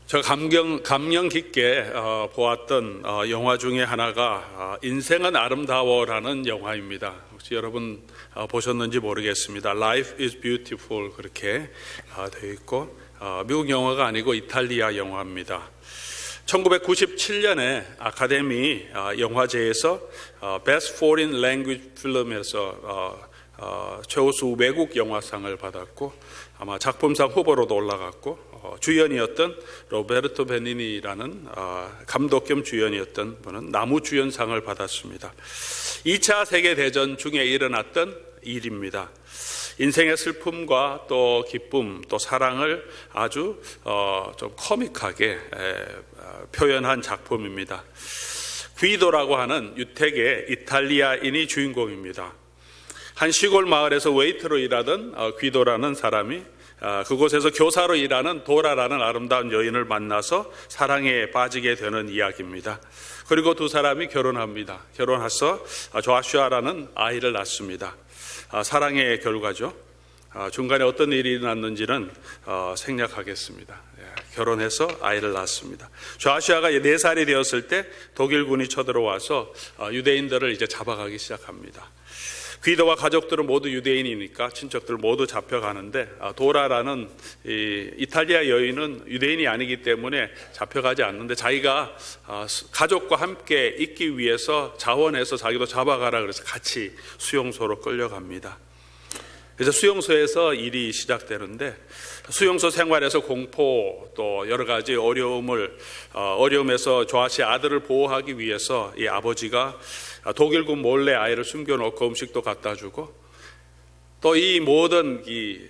저 감명 깊게 보았던 영화 중에 하나가 인생은 아름다워라는 영화입니다. 혹시 여러분 보셨는지 모르겠습니다. Life is beautiful 그렇게 되어 있고 미국 영화가 아니고 이탈리아 영화입니다. 1997년에 아카데미 영화제에서 Best Foreign Language Film에서 최우수 외국 영화상을 받았고 아마 작품상 후보로도 올라갔고 주연이었던 로베르토 베니니라는 감독 겸 주연이었던 분은 나무주연상을 받았습니다. 2차 세계대전 중에 일어났던 일입니다. 인생의 슬픔과 또 기쁨 또 사랑을 아주 좀 코믹하게 표현한 작품입니다. 귀도라고 하는 유택의 이탈리아인이 주인공입니다. 한 시골 마을에서 웨이터로 일하던 귀도라는 사람이 그곳에서 교사로 일하는 도라라는 아름다운 여인을 만나서 사랑에 빠지게 되는 이야기입니다. 그리고 두 사람이 결혼합니다. 결혼해서 조아슈아라는 아이를 낳습니다. 사랑의 결과죠. 중간에 어떤 일이 일어났는지는 생략하겠습니다. 결혼해서 아이를 낳습니다. 조아슈아가 4살이 되었을 때 독일군이 쳐들어와서 유대인들을 이제 잡아가기 시작합니다. 귀도와 가족들은 모두 유대인이니까 친척들 모두 잡혀가는데 도라라는 이탈리아 여인은 유대인이 아니기 때문에 잡혀가지 않는데 자기가 가족과 함께 있기 위해서 자원해서 자기도 잡아가라 그래서 같이 수용소로 끌려갑니다. 그래서 수용소에서 일이 시작되는데 수용소 생활에서 공포 또 여러 가지 어려움에서 조아씨의 아들을 보호하기 위해서 이 아버지가 독일군 몰래 아이를 숨겨놓고 음식도 갖다 주고 또 이 모든 이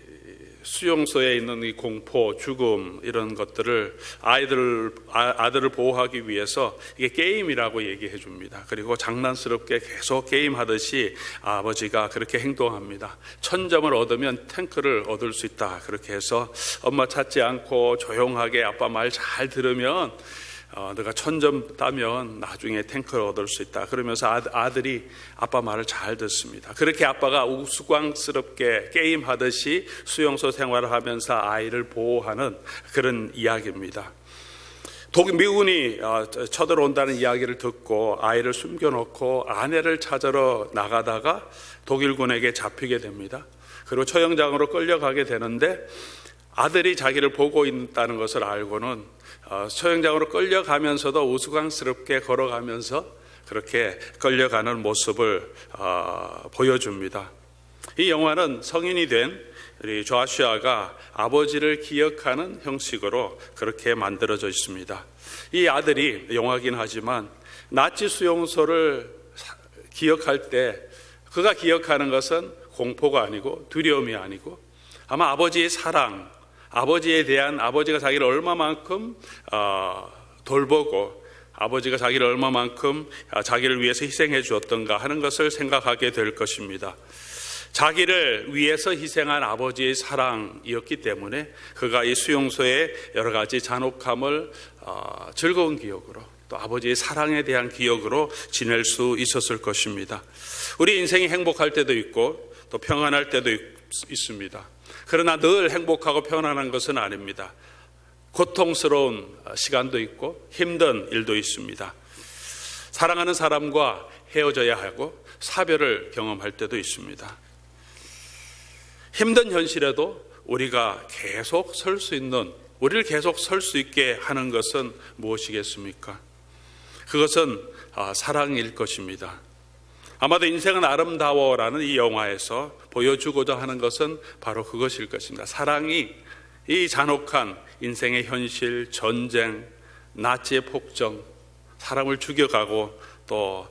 수용소에 있는 이 공포, 죽음 이런 것들을 아들을 보호하기 위해서 이게 게임이라고 얘기해 줍니다. 그리고 장난스럽게 계속 게임하듯이 아버지가 그렇게 행동합니다. 1000점을 얻으면 탱크를 얻을 수 있다. 그렇게 해서 엄마 찾지 않고 조용하게 아빠 말 잘 들으면 너가 1000점 따면 나중에 탱크를 얻을 수 있다. 그러면서 아들이 아빠 말을 잘 듣습니다. 그렇게 아빠가 우스꽝스럽게 게임하듯이 수용소 생활을 하면서 아이를 보호하는 그런 이야기입니다. 미군이 쳐들어온다는 이야기를 듣고 아이를 숨겨놓고 아내를 찾으러 나가다가 독일군에게 잡히게 됩니다. 그리고 처형장으로 끌려가게 되는데 아들이 자기를 보고 있다는 것을 알고는 처형장으로 끌려가면서도 우스꽝스럽게 걸어가면서 그렇게 끌려가는 모습을 보여줍니다. 이 영화는 성인이 된 우리 조아슈아가 아버지를 기억하는 형식으로 그렇게 만들어져 있습니다. 이 아들이 영화긴 하지만 나치 수용소를 기억할 때 그가 기억하는 것은 공포가 아니고 두려움이 아니고 아마 아버지의 사랑, 아버지에 대한 아버지가 자기를 얼마만큼 돌보고 아버지가 자기를 얼마만큼 자기를 위해서 희생해 주었던가 하는 것을 생각하게 될 것입니다. 자기를 위해서 희생한 아버지의 사랑이었기 때문에 그가 이 수용소의 여러 가지 잔혹함을 즐거운 기억으로 또 아버지의 사랑에 대한 기억으로 지낼 수 있었을 것입니다. 우리 인생이 행복할 때도 있고 또 평안할 때도 있습니다. 그러나 늘 행복하고 편안한 것은 아닙니다. 고통스러운 시간도 있고 힘든 일도 있습니다. 사랑하는 사람과 헤어져야 하고 사별을 경험할 때도 있습니다. 힘든 현실에도 우리가 계속 설 수 있는, 우리를 계속 설 수 있게 하는 것은 무엇이겠습니까? 그것은 사랑일 것입니다. 아마도 인생은 아름다워라는 이 영화에서 보여주고자 하는 것은 바로 그것일 것입니다. 사랑이 이 잔혹한 인생의 현실, 전쟁, 나치의 폭정, 사람을 죽여가고 또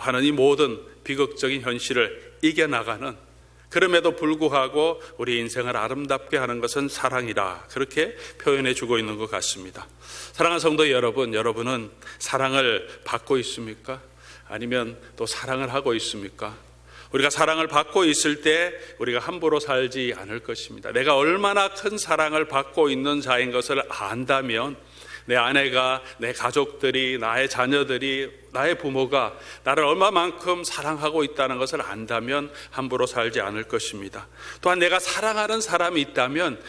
하는 이 모든 비극적인 현실을 이겨나가는, 그럼에도 불구하고 우리 인생을 아름답게 하는 것은 사랑이라 그렇게 표현해 주고 있는 것 같습니다. 사랑하는 성도 여러분, 여러분은 사랑을 받고 있습니까? 아니면 또 사랑을 하고 있습니까? 우리가 사랑을 받고 있을 때 우리가 함부로 살지 않을 것입니다. 내가 얼마나 큰 사랑을 받고 있는 자인 것을 안다면 내 아내가, 내 가족들이, 나의 자녀들이 나의 부모가 나를 얼마만큼 사랑하고 있다는 것을 안다면 함부로 살지 않을 것입니다. 또한 내가 사랑하는 사람이 있다면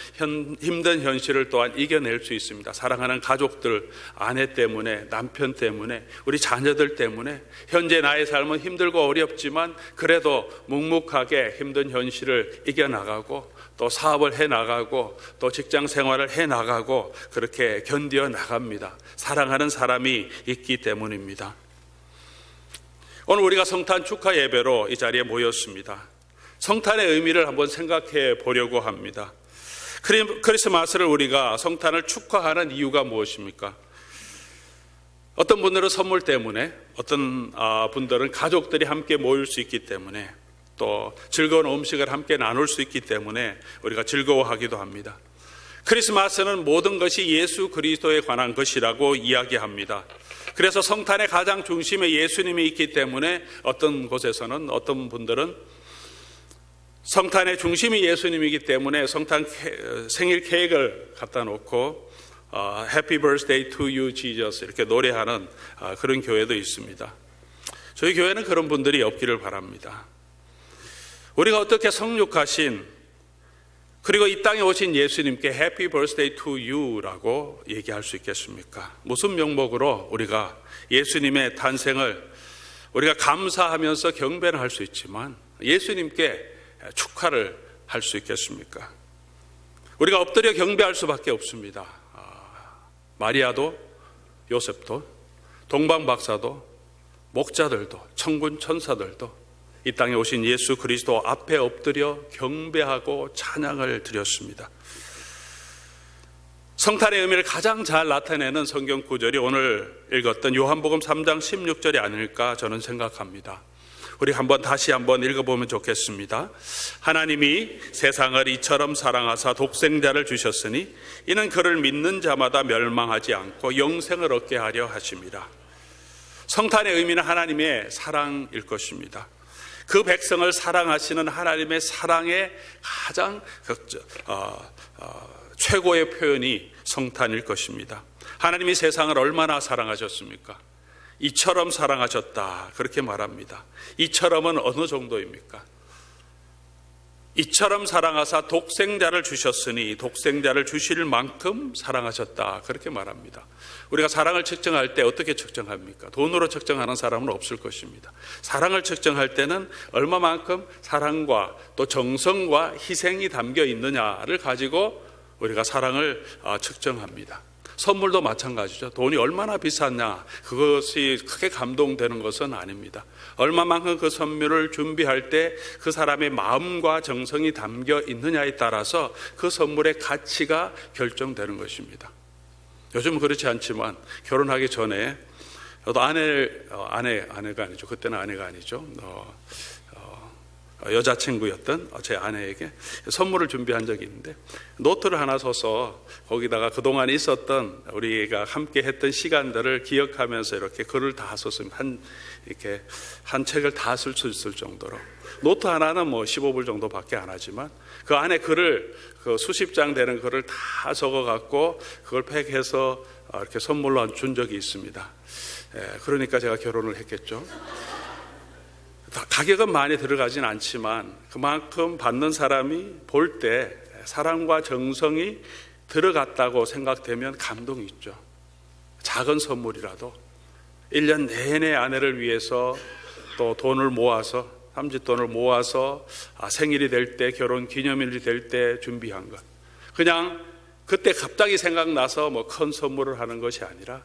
힘든 현실을 또한 이겨낼 수 있습니다. 사랑하는 가족들, 아내 때문에, 남편 때문에, 우리 자녀들 때문에 현재 나의 삶은 힘들고 어렵지만 그래도 묵묵하게 힘든 현실을 이겨나가고 또 사업을 해나가고 또 직장 생활을 해나가고 그렇게 견디어 나갑니다. 사랑하는 사람이 있기 때문입니다. 오늘 우리가 성탄 축하 예배로 이 자리에 모였습니다. 성탄의 의미를 한번 생각해 보려고 합니다. 크리스마스를 우리가 성탄을 축하하는 이유가 무엇입니까? 어떤 분들은 선물 때문에, 어떤 분들은 가족들이 함께 모일 수 있기 때문에, 또 즐거운 음식을 함께 나눌 수 있기 때문에 우리가 즐거워하기도 합니다. 크리스마스는 모든 것이 예수 그리스도에 관한 것이라고 이야기합니다. 그래서 성탄의 가장 중심에 예수님이 있기 때문에 어떤 곳에서는, 어떤 분들은 성탄의 중심이 예수님이기 때문에 성탄 생일 케이크를 갖다 놓고 Happy birthday to you, Jesus 이렇게 노래하는 그런 교회도 있습니다. 저희 교회는 그런 분들이 없기를 바랍니다. 우리가 어떻게 성육하신 그리고 이 땅에 오신 예수님께 Happy birthday to you라고 얘기할 수 있겠습니까? 무슨 명목으로 우리가 예수님의 탄생을 우리가 감사하면서 경배를 할 수 있지만 예수님께 축하를 할 수 있겠습니까? 우리가 엎드려 경배할 수밖에 없습니다. 마리아도, 요셉도, 동방박사도, 목자들도, 천군 천사들도 이 땅에 오신 예수 그리스도 앞에 엎드려 경배하고 찬양을 드렸습니다. 성탄의 의미를 가장 잘 나타내는 성경 구절이 오늘 읽었던 요한복음 3장 16절이 아닐까 저는 생각합니다. 우리 다시 한번 읽어보면 좋겠습니다. 하나님이 세상을 이처럼 사랑하사 독생자를 주셨으니 이는 그를 믿는 자마다 멸망하지 않고 영생을 얻게 하려 하심이라. 성탄의 의미는 하나님의 사랑일 것입니다. 그 백성을 사랑하시는 하나님의 사랑의 가장 최고의 표현이 성탄일 것입니다. 하나님이 세상을 얼마나 사랑하셨습니까? 이처럼 사랑하셨다 그렇게 말합니다. 이처럼은 어느 정도입니까? 이처럼 사랑하사 독생자를 주셨으니 독생자를 주실 만큼 사랑하셨다 그렇게 말합니다. 우리가 사랑을 측정할 때 어떻게 측정합니까? 돈으로 측정하는 사람은 없을 것입니다. 사랑을 측정할 때는 얼마만큼 사랑과 또 정성과 희생이 담겨 있느냐를 가지고 우리가 사랑을 측정합니다. 선물도 마찬가지죠. 돈이 얼마나 비쌌냐 그것이 크게 감동되는 것은 아닙니다. 얼마만큼 그 선물을 준비할 때 그 사람의 마음과 정성이 담겨 있느냐에 따라서 그 선물의 가치가 결정되는 것입니다. 요즘은 그렇지 않지만 결혼하기 전에 저도 아내가 아니죠. 그때는 아내가 아니죠. 여자친구였던 제 아내에게 선물을 준비한 적이 있는데 노트를 하나 써서 거기다가 그동안 있었던 우리가 함께 했던 시간들을 기억하면서 이렇게 글을 다 썼습니다. 한 책을 다 쓸 수 있을 정도로. 노트 하나는 15불 정도밖에 안 하지만 그 안에 글을 수십 장 되는 글을 다 적어 갖고 그걸 팩해서 이렇게 선물로 준 적이 있습니다. 그러니까 제가 결혼을 했겠죠. 가격은 많이 들어가진 않지만 그만큼 받는 사람이 볼 때 사랑과 정성이 들어갔다고 생각되면 감동이 있죠. 작은 선물이라도 1년 내내 아내를 위해서 또 돈을 모아서 삼짓돈을 모아서 생일이 될 때 결혼 기념일이 될 때 준비한 것, 그냥 그때 갑자기 생각나서 큰 선물을 하는 것이 아니라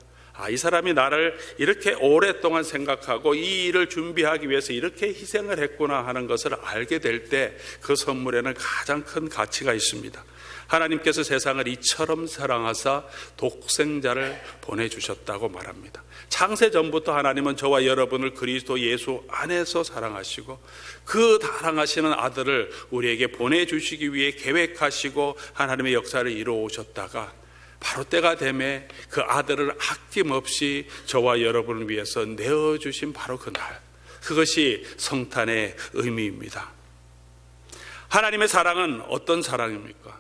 이 사람이 나를 이렇게 오랫동안 생각하고 이 일을 준비하기 위해서 이렇게 희생을 했구나 하는 것을 알게 될 때 그 선물에는 가장 큰 가치가 있습니다. 하나님께서 세상을 이처럼 사랑하사 독생자를 보내주셨다고 말합니다. 창세 전부터 하나님은 저와 여러분을 그리스도 예수 안에서 사랑하시고 그 사랑하시는 아들을 우리에게 보내주시기 위해 계획하시고 하나님의 역사를 이루어오셨다가 바로 때가 되매 그 아들을 아낌없이 저와 여러분을 위해서 내어주신 바로 그날, 그것이 성탄의 의미입니다. 하나님의 사랑은 어떤 사랑입니까?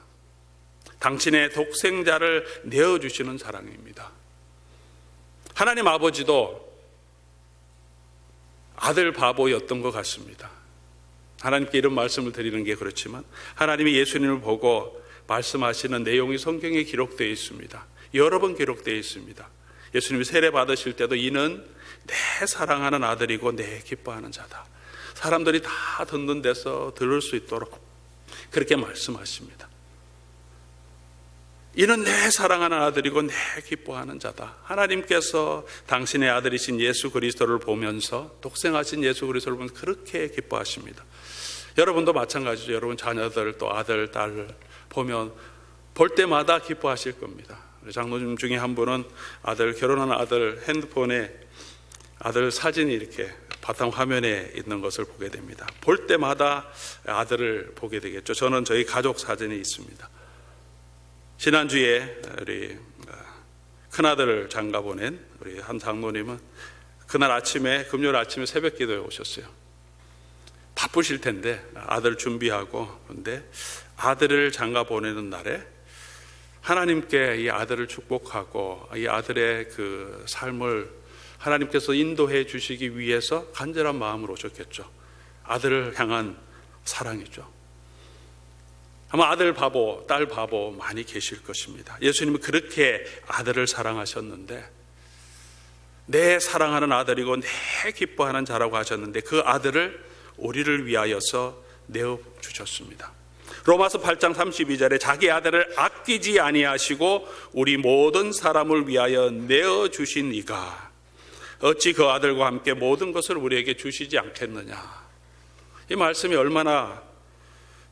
당신의 독생자를 내어주시는 사랑입니다. 하나님 아버지도 아들 바보였던 것 같습니다. 하나님께 이런 말씀을 드리는 게 그렇지만 하나님이 예수님을 보고 말씀하시는 내용이 성경에 기록되어 있습니다. 여러 번 기록되어 있습니다. 예수님이 세례 받으실 때도 이는 내 사랑하는 아들이고 내 기뻐하는 자다. 사람들이 다 듣는 데서 들을 수 있도록 그렇게 말씀하십니다. 이는 내 사랑하는 아들이고 내 기뻐하는 자다. 하나님께서 당신의 아들이신 예수 그리스도를 보면서, 독생하신 예수 그리스도를 보면서 그렇게 기뻐하십니다. 여러분도 마찬가지죠. 여러분 자녀들 또 아들, 딸 보면 볼 때마다 기뻐하실 겁니다. 장로님 중에 한 분은 아들, 결혼한 아들 핸드폰에 아들 사진이 이렇게 바탕 화면에 있는 것을 보게 됩니다. 볼 때마다 아들을 보게 되겠죠. 저는 저희 가족 사진이 있습니다. 지난주에 우리 큰아들을 장가 보낸 우리 한 장로님은 그날 아침에, 금요일 아침에 새벽 기도에 오셨어요. 바쁘실 텐데 아들 준비하고, 그런데 아들을 장가 보내는 날에 하나님께 이 아들을 축복하고 이 아들의 그 삶을 하나님께서 인도해 주시기 위해서 간절한 마음으로 오셨겠죠. 아들을 향한 사랑이죠. 아마 아들 바보, 딸 바보 많이 계실 것입니다. 예수님은 그렇게 아들을 사랑하셨는데, 내 사랑하는 아들이고 내 기뻐하는 자라고 하셨는데 그 아들을 우리를 위하여서 내어주셨습니다. 로마서 8장 32절에 자기 아들을 아끼지 아니하시고 우리 모든 사람을 위하여 내어주신 이가 어찌 그 아들과 함께 모든 것을 우리에게 주시지 않겠느냐. 이 말씀이 얼마나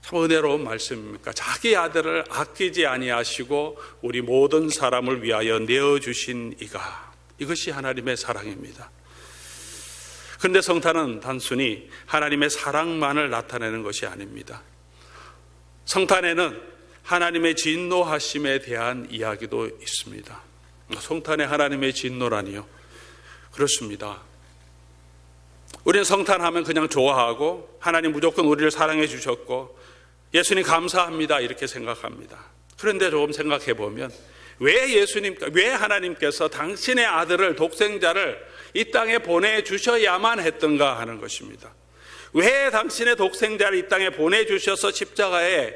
참 은혜로운 말씀입니까? 자기 아들을 아끼지 아니하시고 우리 모든 사람을 위하여 내어주신 이가, 이것이 하나님의 사랑입니다. 그런데 성탄은 단순히 하나님의 사랑만을 나타내는 것이 아닙니다. 성탄에는 하나님의 진노하심에 대한 이야기도 있습니다. 성탄에 하나님의 진노라니요? 그렇습니다. 우리는 성탄하면 그냥 좋아하고 하나님 무조건 우리를 사랑해 주셨고 예수님 감사합니다 이렇게 생각합니다. 그런데 조금 생각해 보면 왜 하나님께서 당신의 아들을, 독생자를 이 땅에 보내주셔야만 했던가 하는 것입니다. 왜 당신의 독생자를 이 땅에 보내주셔서 십자가에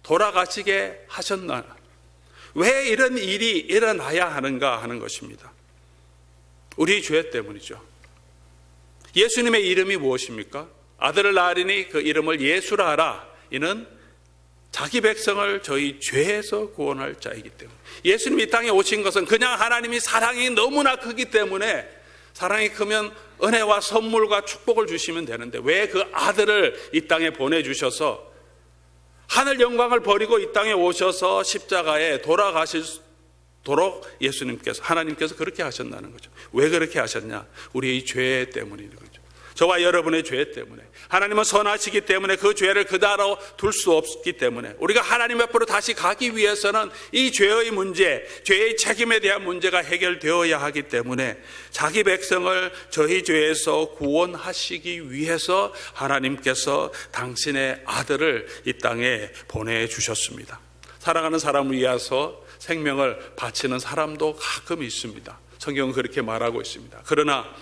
돌아가시게 하셨나? 왜 이런 일이 일어나야 하는가 하는 것입니다. 우리 죄 때문이죠. 예수님의 이름이 무엇입니까? 아들을 낳으리니 그 이름을 예수라 하라. 이는 자기 백성을 저희 죄에서 구원할 자이기 때문에. 예수님이 이 땅에 오신 것은 그냥 하나님이 사랑이 너무나 크기 때문에, 사랑이 크면 은혜와 선물과 축복을 주시면 되는데 왜 그 아들을 이 땅에 보내주셔서 하늘 영광을 버리고 이 땅에 오셔서 십자가에 돌아가시도록 하나님께서 그렇게 하셨다는 거죠. 왜 그렇게 하셨냐? 우리의 죄 때문인 거죠. 저와 여러분의 죄 때문에. 하나님은 선하시기 때문에 그 죄를 그대로 둘 수 없기 때문에, 우리가 하나님 앞으로 다시 가기 위해서는 이 죄의 문제, 죄의 책임에 대한 문제가 해결되어야 하기 때문에 자기 백성을 저희 죄에서 구원하시기 위해서 하나님께서 당신의 아들을 이 땅에 보내주셨습니다. 사랑하는 사람을 위해서 생명을 바치는 사람도 가끔 있습니다. 성경은 그렇게 말하고 있습니다. 그러나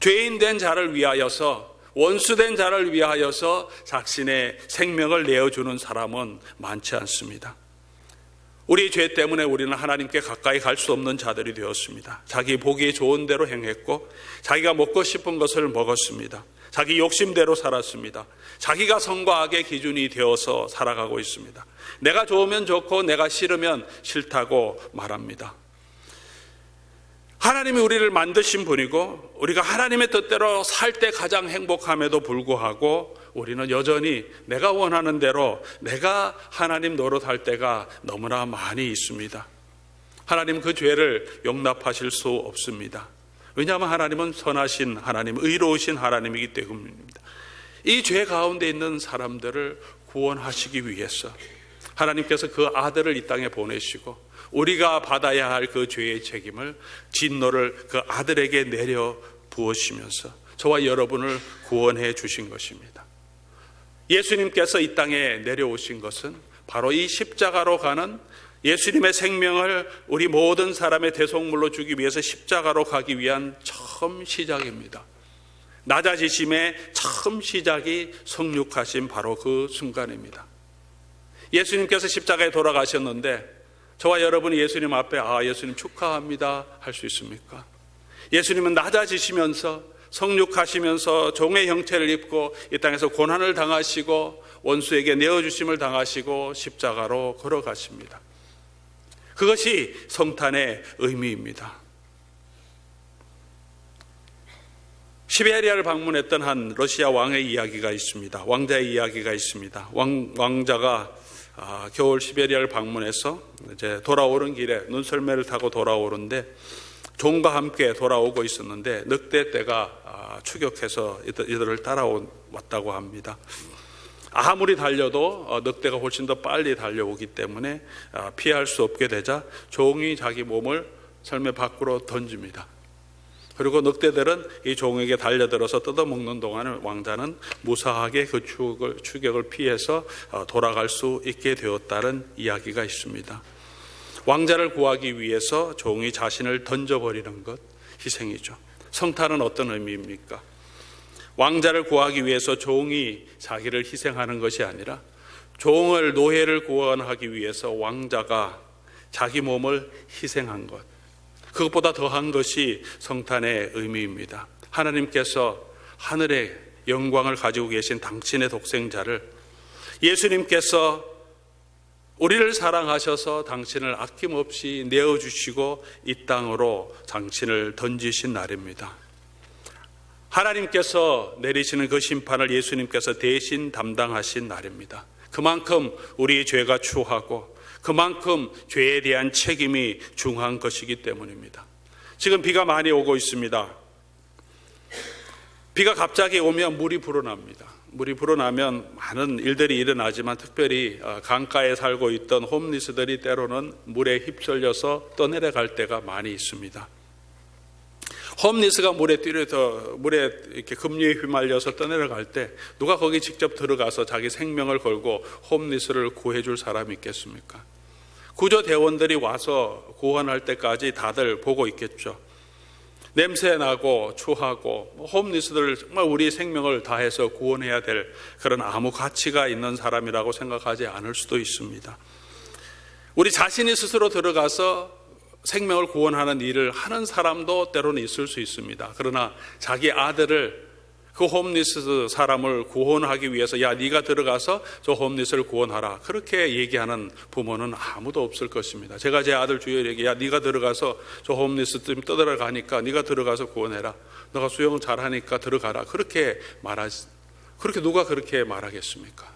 죄인 된 자를 위하여서, 원수된 자를 위하여서 자신의 생명을 내어주는 사람은 많지 않습니다. 우리 죄 때문에 우리는 하나님께 가까이 갈 수 없는 자들이 되었습니다. 자기 보기 좋은 대로 행했고 자기가 먹고 싶은 것을 먹었습니다. 자기 욕심대로 살았습니다. 자기가 선과 악의 기준이 되어서 살아가고 있습니다. 내가 좋으면 좋고 내가 싫으면 싫다고 말합니다. 하나님이 우리를 만드신 분이고 우리가 하나님의 뜻대로 살 때 가장 행복함에도 불구하고 우리는 여전히 내가 원하는 대로 내가 하나님 노릇할 때가 너무나 많이 있습니다. 하나님 그 죄를 용납하실 수 없습니다. 왜냐하면 하나님은 선하신 하나님, 의로우신 하나님이기 때문입니다. 이 죄 가운데 있는 사람들을 구원하시기 위해서 하나님께서 그 아들을 이 땅에 보내시고 우리가 받아야 할 그 죄의 책임을, 진노를 그 아들에게 내려 부으시면서 저와 여러분을 구원해 주신 것입니다. 예수님께서 이 땅에 내려오신 것은 바로 이 십자가로 가는, 예수님의 생명을 우리 모든 사람의 대속물로 주기 위해서 십자가로 가기 위한 처음 시작입니다. 낮아지심의 처음 시작이 성육하신 바로 그 순간입니다. 예수님께서 십자가에 돌아가셨는데 저와 여러분이 예수님 앞에 예수님 축하합니다 할 수 있습니까? 예수님은 낮아지시면서 성육하시면서 종의 형체를 입고 이 땅에서 고난을 당하시고 원수에게 내어주심을 당하시고 십자가로 걸어가십니다. 그것이 성탄의 의미입니다. 시베리아를 방문했던 한 러시아 왕의 이야기가 있습니다. 왕자의 이야기가 있습니다. 왕자가 겨울 시베리아를 방문해서 이제 돌아오는 길에 눈썰매를 타고 돌아오는데 종과 함께 돌아오고 있었는데 늑대떼가 추격해서 이들을 따라왔다고 합니다. 아무리 달려도 늑대가 훨씬 더 빨리 달려오기 때문에 피할 수 없게 되자 종이 자기 몸을 설매 밖으로 던집니다. 그리고 늑대들은 이 종에게 달려들어서 뜯어먹는 동안에 왕자는 무사하게 그 추격을 피해서 돌아갈 수 있게 되었다는 이야기가 있습니다. 왕자를 구하기 위해서 종이 자신을 던져버리는 것, 희생이죠. 성탄은 어떤 의미입니까? 왕자를 구하기 위해서 종이 자기를 희생하는 것이 아니라 종을 노예를 구원하기 위해서 왕자가 자기 몸을 희생한 것, 그것보다 더한 것이 성탄의 의미입니다. 하나님께서 하늘의 영광을 가지고 계신 당신의 독생자를, 예수님께서 우리를 사랑하셔서 당신을 아낌없이 내어주시고 이 땅으로 당신을 던지신 날입니다. 하나님께서 내리시는 그 심판을 예수님께서 대신 담당하신 날입니다. 그만큼 우리의 죄가 추하고 그만큼 죄에 대한 책임이 중한 것이기 때문입니다. 지금 비가 많이 오고 있습니다. 비가 갑자기 오면 물이 불어납니다. 물이 불어나면 많은 일들이 일어나지만 특별히 강가에 살고 있던 홈리스들이 때로는 물에 휩쓸려서 떠내려갈 때가 많이 있습니다. 홈리스가 물에 이렇게 급류에 휘말려서 떠내려갈 때 누가 거기 직접 들어가서 자기 생명을 걸고 홈리스를 구해줄 사람이 있겠습니까? 구조대원들이 와서 구원할 때까지 다들 보고 있겠죠. 냄새나고 추하고 홈리스들을 정말 우리 생명을 다해서 구원해야 될 그런 아무 가치가 있는 사람이라고 생각하지 않을 수도 있습니다. 우리 자신이 스스로 들어가서 생명을 구원하는 일을 하는 사람도 때로는 있을 수 있습니다. 그러나 자기 아들을, 그 홈리스 사람을 구원하기 위해서 야 네가 들어가서 저 홈리스를 구원하라, 그렇게 얘기하는 부모는 아무도 없을 것입니다. 제가 제 아들 주열에게 야 네가 들어가서 저 홈리스 좀 떠들어가니까 네가 들어가서 구원해라, 너가 수영 잘하니까 들어가라, 그렇게 누가 그렇게 말하겠습니까?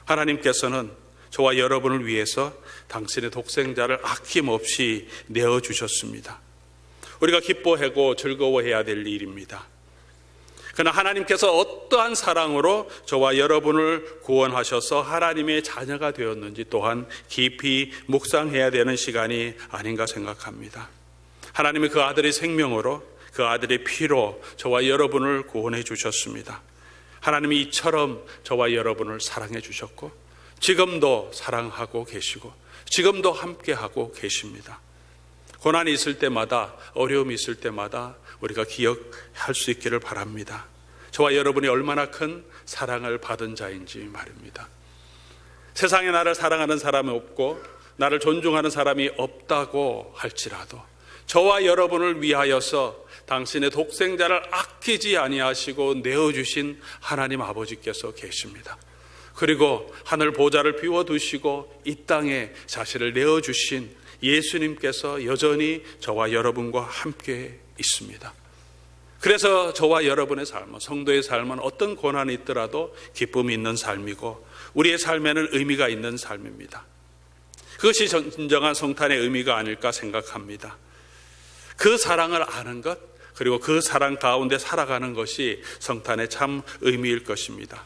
하나님께서는 저와 여러분을 위해서 당신의 독생자를 아낌없이 내어주셨습니다. 우리가 기뻐하고 즐거워해야 될 일입니다. 그러나 하나님께서 어떠한 사랑으로 저와 여러분을 구원하셔서 하나님의 자녀가 되었는지 또한 깊이 묵상해야 되는 시간이 아닌가 생각합니다. 하나님이 그 아들의 생명으로, 그 아들의 피로 저와 여러분을 구원해 주셨습니다. 하나님이 이처럼 저와 여러분을 사랑해 주셨고 지금도 사랑하고 계시고 지금도 함께하고 계십니다. 고난이 있을 때마다, 어려움이 있을 때마다 우리가 기억할 수 있기를 바랍니다. 저와 여러분이 얼마나 큰 사랑을 받은 자인지 말입니다. 세상에 나를 사랑하는 사람이 없고 나를 존중하는 사람이 없다고 할지라도 저와 여러분을 위하여서 당신의 독생자를 아끼지 아니하시고 내어주신 하나님 아버지께서 계십니다. 그리고 하늘 보좌를 비워두시고 이 땅에 자신을 내어주신 예수님께서 여전히 저와 여러분과 함께 있습니다. 그래서 저와 여러분의 삶은, 성도의 삶은 어떤 고난이 있더라도 기쁨이 있는 삶이고 우리의 삶에는 의미가 있는 삶입니다. 그것이 진정한 성탄의 의미가 아닐까 생각합니다. 그 사랑을 아는 것, 그리고 그 사랑 가운데 살아가는 것이 성탄의 참 의미일 것입니다.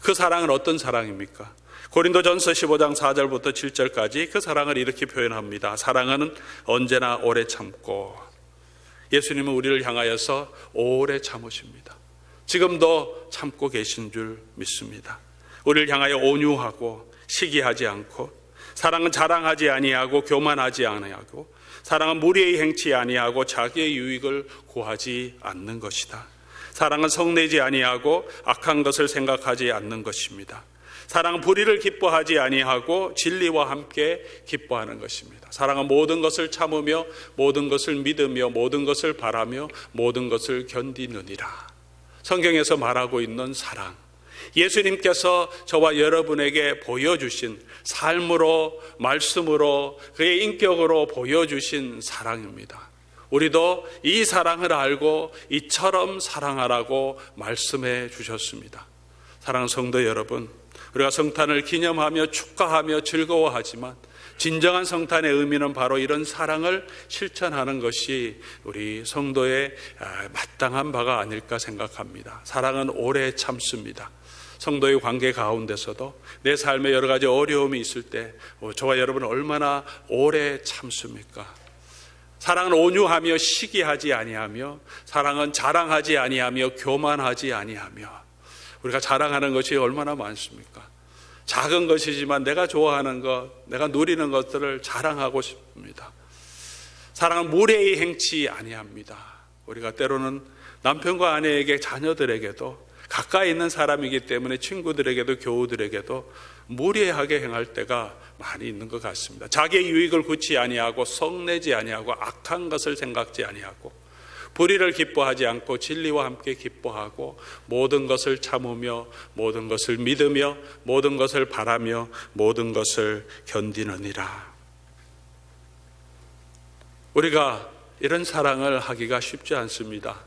그 사랑은 어떤 사랑입니까? 고린도전서 15장 4절부터 7절까지 그 사랑을 이렇게 표현합니다. 사랑은 언제나 오래 참고, 예수님은 우리를 향하여서 오래 참으십니다. 지금도 참고 계신 줄 믿습니다. 우리를 향하여 온유하고 시기하지 않고, 사랑은 자랑하지 아니하고 교만하지 아니하고, 사랑은 무리의 행치 아니하고 자기의 유익을 구하지 않는 것이다. 사랑은 성내지 아니하고 악한 것을 생각하지 않는 것입니다. 사랑은 불의를 기뻐하지 아니하고 진리와 함께 기뻐하는 것입니다. 사랑은 모든 것을 참으며 모든 것을 믿으며 모든 것을 바라며 모든 것을 견디느니라. 성경에서 말하고 있는 사랑, 예수님께서 저와 여러분에게 보여주신 삶으로, 말씀으로, 그의 인격으로 보여주신 사랑입니다. 우리도 이 사랑을 알고 이처럼 사랑하라고 말씀해 주셨습니다. 사랑하는 성도 여러분, 우리가 성탄을 기념하며 축하하며 즐거워하지만 진정한 성탄의 의미는 바로 이런 사랑을 실천하는 것이 우리 성도의 마땅한 바가 아닐까 생각합니다. 사랑은 오래 참습니다. 성도의 관계 가운데서도 내 삶에 여러 가지 어려움이 있을 때 저와 여러분은 얼마나 오래 참습니까? 사랑은 온유하며 시기하지 아니하며, 사랑은 자랑하지 아니하며 교만하지 아니하며. 우리가 자랑하는 것이 얼마나 많습니까? 작은 것이지만 내가 좋아하는 것, 내가 누리는 것들을 자랑하고 싶습니다. 사랑은 무례히 행치 아니합니다. 우리가 때로는 남편과 아내에게, 자녀들에게도, 가까이 있는 사람이기 때문에 친구들에게도 교우들에게도 무례하게 행할 때가 많이 있는 것 같습니다. 자기의 유익을 굳이 아니하고 성내지 아니하고 악한 것을 생각지 아니하고 불의를 기뻐하지 않고 진리와 함께 기뻐하고 모든 것을 참으며 모든 것을 믿으며 모든 것을 바라며 모든 것을 견디느니라. 우리가 이런 사랑을 하기가 쉽지 않습니다.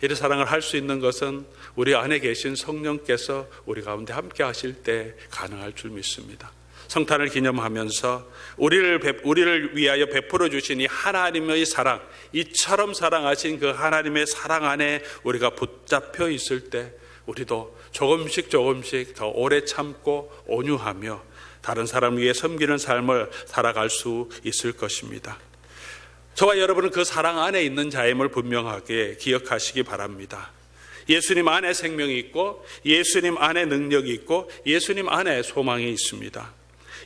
이런 사랑을 할 수 있는 것은 우리 안에 계신 성령께서 우리 가운데 함께 하실 때 가능할 줄 믿습니다. 성탄을 기념하면서 우리를 위하여 베풀어 주신 이 하나님의 사랑, 이처럼 사랑하신 그 하나님의 사랑 안에 우리가 붙잡혀 있을 때 우리도 조금씩 더 오래 참고 온유하며 다른 사람 위해 섬기는 삶을 살아갈 수 있을 것입니다. 저와 여러분은 그 사랑 안에 있는 자임을 분명하게 기억하시기 바랍니다. 예수님 안에 생명이 있고 예수님 안에 능력이 있고 예수님 안에 소망이 있습니다.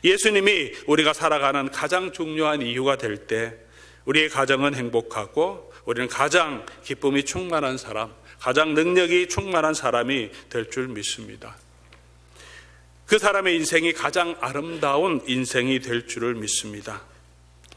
예수님이 우리가 살아가는 가장 중요한 이유가 될 때 우리의 가정은 행복하고 우리는 가장 기쁨이 충만한 사람, 가장 능력이 충만한 사람이 될 줄 믿습니다. 그 사람의 인생이 가장 아름다운 인생이 될 줄을 믿습니다.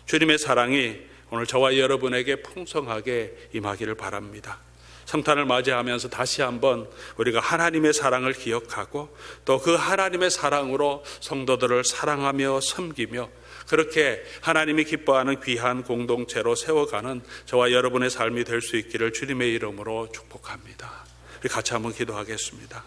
주님의 사랑이 오늘 저와 여러분에게 풍성하게 임하기를 바랍니다. 성탄을 맞이하면서 다시 한번 우리가 하나님의 사랑을 기억하고 또 그 하나님의 사랑으로 성도들을 사랑하며 섬기며 그렇게 하나님이 기뻐하는 귀한 공동체로 세워가는 저와 여러분의 삶이 될 수 있기를 주님의 이름으로 축복합니다. 우리 같이 한번 기도하겠습니다.